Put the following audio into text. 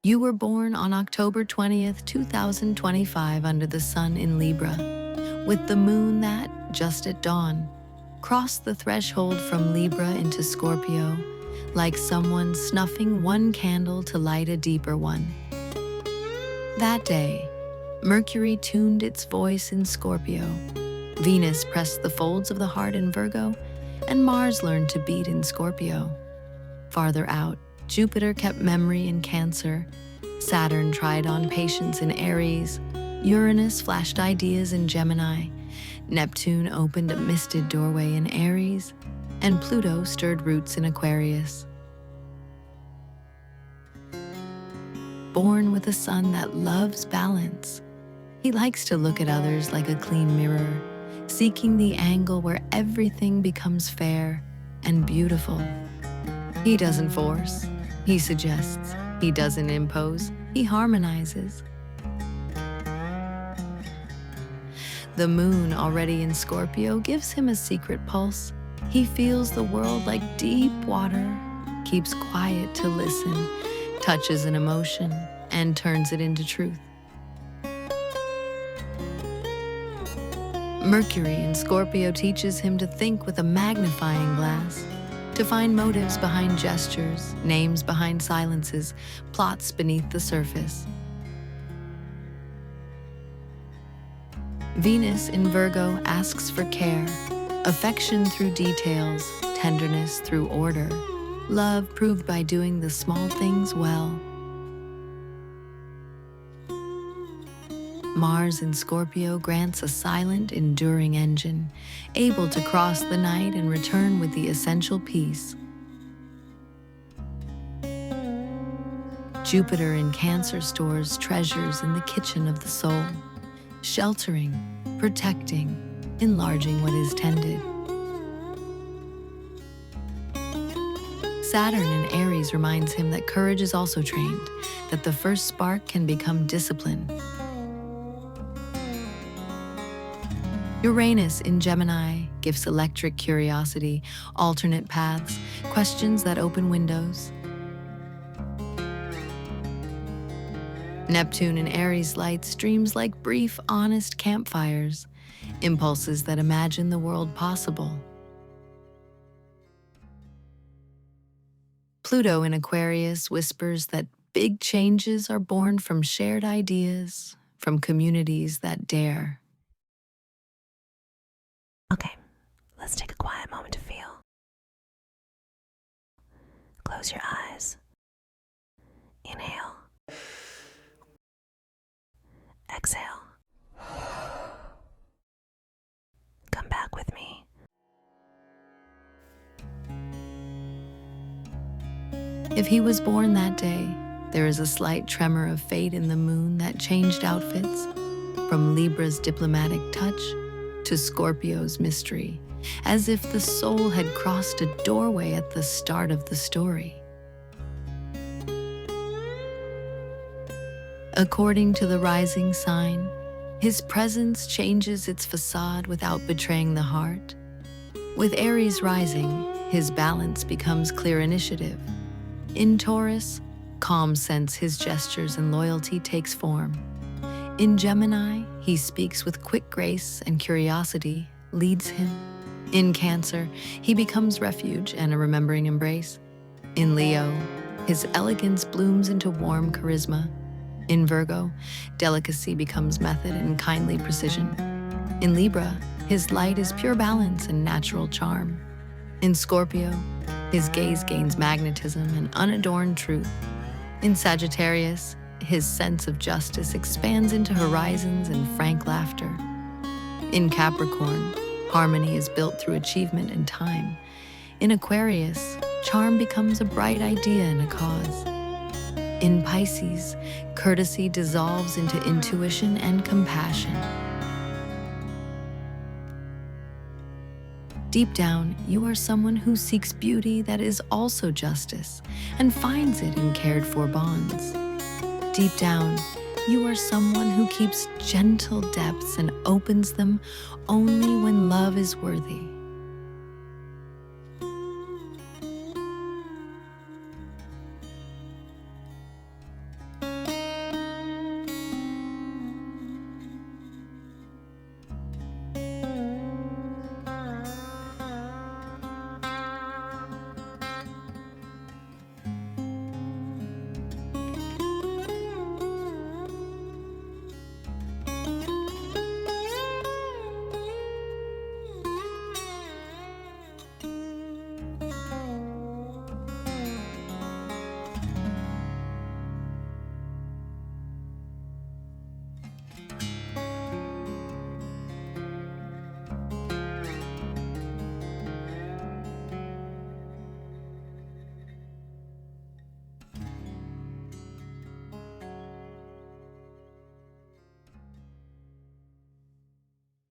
You were born on October 20th, 2025 under the sun in Libra, with the moon that, just at dawn, crossed the threshold from Libra into Scorpio, like someone snuffing one candle to light a deeper one. That day, Mercury tuned its voice in Scorpio, Venus pressed the folds of the heart in Virgo, and Mars learned to beat in Scorpio. Farther out, Jupiter kept memory in Cancer, Saturn tried on patience in Aries, Uranus flashed ideas in Gemini, Neptune opened a misted doorway in Aries, and Pluto stirred roots in Aquarius. Born with a sun that loves balance, he likes to look at others like a clean mirror, seeking the angle where everything becomes fair and beautiful. He doesn't force, he suggests. He doesn't impose, he harmonizes. The moon, already in Scorpio, gives him a secret pulse. He feels the world like deep water, keeps quiet to listen, touches an emotion, and turns it into truth. Mercury in Scorpio teaches him to think with a magnifying glass, to find motives behind gestures, names behind silences, plots beneath the surface. Venus in Virgo asks for care, affection through details, tenderness through order, love proved by doing the small things well. Mars in Scorpio grants a silent, enduring engine, able to cross the night and return with the essential peace. Jupiter in Cancer stores treasures in the kitchen of the soul, sheltering, protecting, enlarging what is tended. Saturn in Aries reminds him that courage is also trained, that the first spark can become discipline. Uranus in Gemini gives electric curiosity, alternate paths, questions that open windows. Neptune in Aries lights dreams like brief, honest campfires, impulses that imagine the world possible. Pluto in Aquarius whispers that big changes are born from shared ideas, from communities that dare. Okay, let's take a quiet moment to feel. Close your eyes. Inhale. Exhale. Come back with me. If he was born that day, there is a slight tremor of fate in the moon that changed outfits, from Libra's diplomatic touch to Scorpio's mystery, as if the soul had crossed a doorway at the start of the story. According to the rising sign, his presence changes its facade without betraying the heart. With Aries rising, his balance becomes clear initiative. In Taurus, calm sense his gestures and loyalty takes form. In Gemini, he speaks with quick grace and curiosity leads him. In Cancer, he becomes refuge and a remembering embrace. In Leo, his elegance blooms into warm charisma. In Virgo, delicacy becomes method and kindly precision. In Libra, his light is pure balance and natural charm. In Scorpio, his gaze gains magnetism and unadorned truth. In Sagittarius, his sense of justice expands into horizons and frank laughter. In Capricorn, harmony is built through achievement and time. In Aquarius, charm becomes a bright idea and a cause. In Pisces, courtesy dissolves into intuition and compassion. Deep down, you are someone who seeks beauty that is also justice and finds it in cared-for bonds. Deep down, you are someone who keeps gentle depths and opens them only when love is worthy.